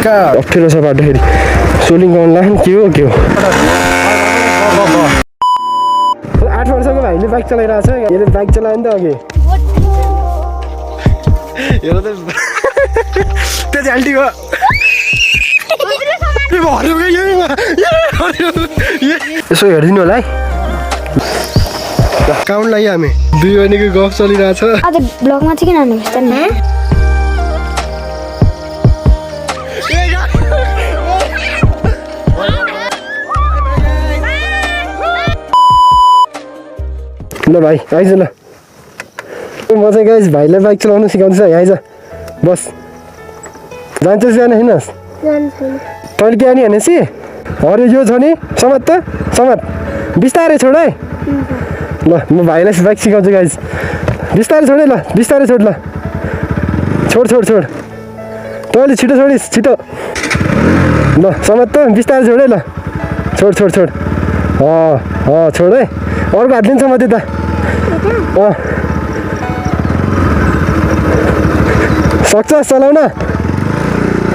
हल्का अप्ठ्यारो छ बाटोखेरि सोलिङ गर्नलाई के हो 8 वर्षको भाइले बाइक चलाइरहेछ यसले बाइक चलायो नि त अघि हेर त त्यो झाल्टीको यसो हेरिदिनु होला है काउन्ट लाग्यो हामी दुई बहिनीको गफ चलिरहेछ आज ब्लगमा चाहिँ किन हाल्नुपर्छ नि ल भाइ आइज ल म चाहिँ गाइस भाइलाई बाइक चलाउनु सिकाउँदैछ आइज बस जान्छस् जान हिँड्नुहोस् तैँले के आनी भनेपछि अरे यो छ नि समात त समात बिस्तारै छोड है ल म भाइलाई बाइक सिकाउँछु गाइस बिस्तारै छोड है ल बिस्तारै छोड ल छोड छोड छोड तैँले छिटो छोडिस् छिटो ल समात त बिस्तारै छोड है ल छोड छोड छोड छोड है अर्को हात लिन्छ म त्यता सक्छस् चलाउन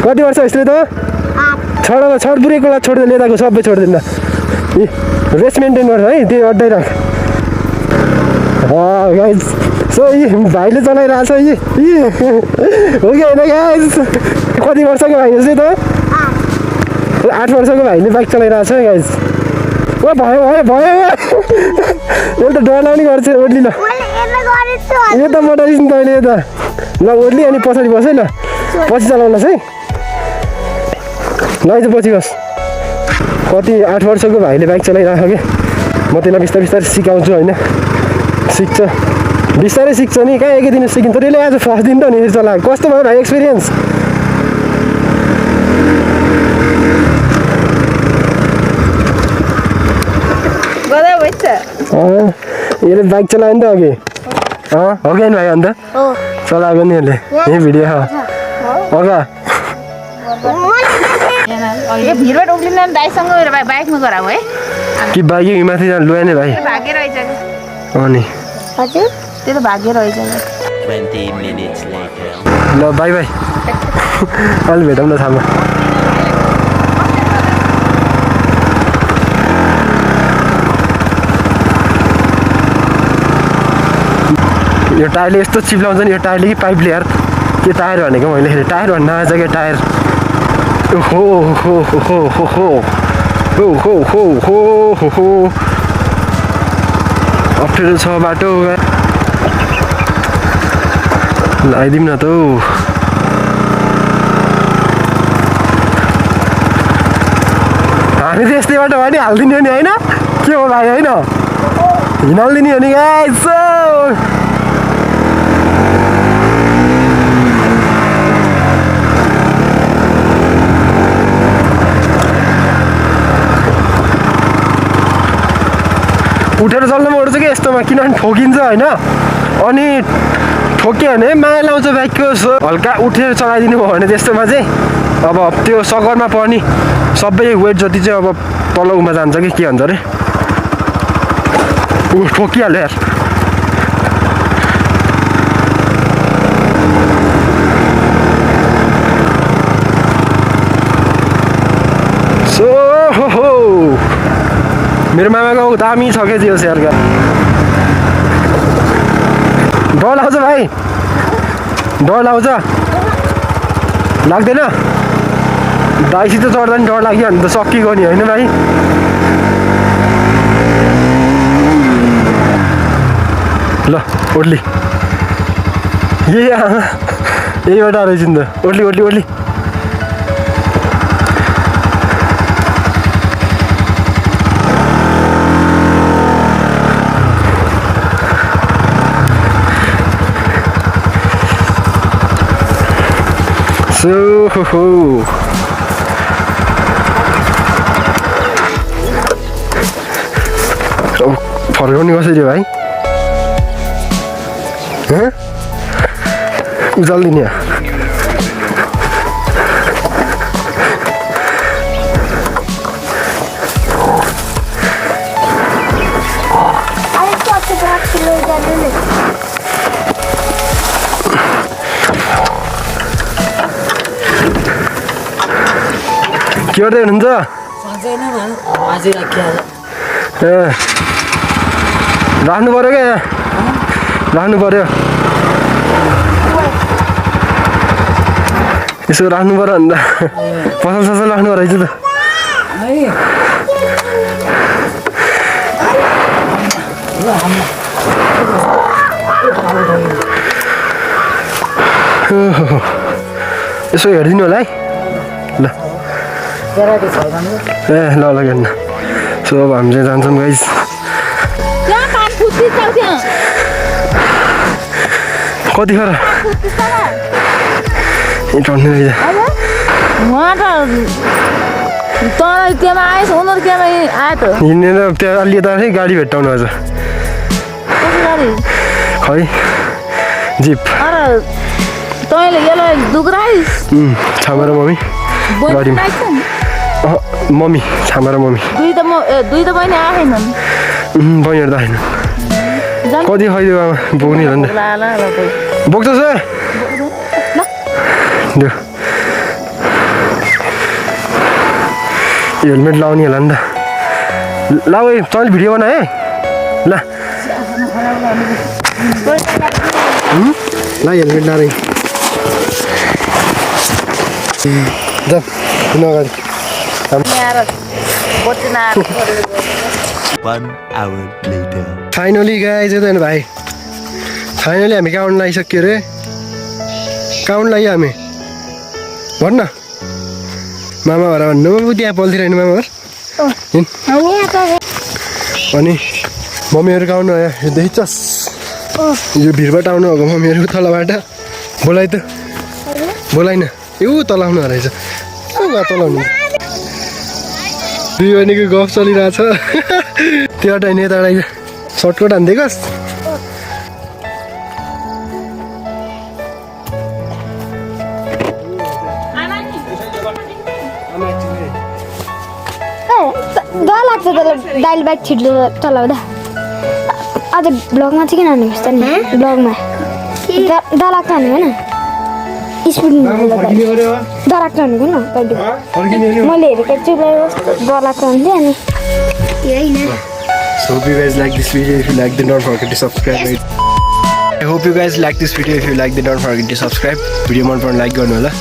कति वर्ष यसले त छोड बुढेको लागि छोड्दै लेदाको सबै छोडिदिनु रेस्ट मेन्टेन गर्छ है त्यही अड्डाइ राख गाइस सो भाइले चलाइरहेछ हो कि होइन गाइस कति वर्षको भाइ यसले त 8 वर्षको भाइले बाइक चलाइरहेछ गाइस भयो यो त डर लाग्ने गर्छ ओर्ली ल यो त मोटरिस् नि तैँले त ल ओर्ली अनि पछाडि बस है ल पछि चलाउनुहोस् है ल चाहिँ पछि बस कति 8 वर्षको भाइले बाइक चलाइरहेको कि म त्यसलाई बिस्तारै बिस्तारै सिकाउँछु होइन सिक्छ बिस्तारै सिक्छ नि कहाँ एकै दिन सिकिन्छ त्यसले आज फर्स्ट दिन त नि चलाएको कस्तो भयो भाइ एक्सपिरियन्स यसले बाइक चलायो नि त अघि हो कि भाइ अन्त चलाएको नि यसले यही भिडियो हो भिडबाट उक्लिँदा दाइसँग बाइकमा गराऊ है कि बाइकै माथि लुया नि भाइ भागे रहेछ अनि हजुर त्यो त भागे रहेछ 20 minutes later ल बाई बाई अलि भेटौँ न थामा यो टायरले यस्तो चिप्लाउँछ नि यो टायरले कि पाइपले यार के टायर भनेको मैले टायर भन्न आएछ क्या टायर हो अप्ठ्यारो छ बाटो आइदिउँ न त हामी त यस्तै बाटो भयो नि हालिदिने हो नि होइन के हो भाइ होइन हिँडालिदिने हो नि गाइस उठेर चल्नु पर्छ कि यस्तोमा किनभने ठोकिन्छ होइन अनि ठोक्यो भने माया लाउँछ बाइकको हल्का उठेर चलाइदिनु भयो भने त्यस्तोमा चाहिँ अब त्यो सकरमा पर्ने सबै वेट जति चाहिँ अब तलमा जान्छ कि के भन्छ अरे ठोकिहाल्यो यार सो हो मेरो मामाको दामी छ क्या जियो सेयरका डर लाग्छ भाइ डर लाग्छ लाग्दैन दाइसित चढ्दा नि डर लाग्यो भने त सकिगयो नि होइन भाइ ल ओर्ली यहीबाट रहेछ नि त ओर्ली ओर्ली ओर्ली फर्काउने कसरी भाइ उचालिदिने के गर्दै हुनुहुन्छ ए राख्नु पर्यो क्या यहाँ राख्नु पर्यो यसो राख्नु पर्यो अन्त पसल ससल राख्नु रहेछ त यसो हेरिदिनु होला है ल ए ल ल हेर्नु सो अब हामी चाहिँ जान्छौँ गाइस कति खर टन्ने रहेछ हिँडेर त्यहाँ अलि यता गाडी भेट्टाउनु आज खै जिप छामा र मम्मी गाडीमा मम्मी छामा र मम्मी बहिनीहरू त आएन कति खैदियो आमा बोक्ने हो नि बोक्छ हेलमेट लाउने होला नि त ल है तैँले भिडियो बना है ल हेलमेट लाएर जा अगाडि 1 hour later. फाइनली गाइज यता हेर्नु भाइ फाइनली हामी काउन्ट लगाइसक्यो अरे काउन्ट लाग्यो हामी भन् न मामा घर भन्नु त्यहाँ पल्थिरहेनु मामा घर अनि मम्मीहरू काउन्ट भयो यो देखिछस् यो भिरबाट आउनुभएको मम्मीहरू तलबाट बोलाइ त बोलाइन यो तल आउनु रहेछ तलाउनु दुई बहिनीको गफ चलिरहेछ त्यो टाइम यताबाट सर्टकट हानिदिएकोस् डर लाग्छ दाइल बाइक छिट्लो चलाउँदा अझ ब्लगमा चाहिँ किन हानेको जस्तो नि ब्लगमा डर लाग्छ हानेको होइन स्पिड डर लाग्छ हानेको न मैले हेरेको चाहिँ डर लाग्छ भन्थेँ अनि So hope you guys like this video. If you liked it, don't forget to subscribe. I hope you guys like this video. If you liked it, don't forget to subscribe. Video man for like गर्नु होला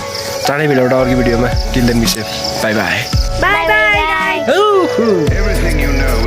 चाँडै भेटौँ अर्को भिडियोमा. Till then be safe. Bye bye. Bye bye guys. Everything you know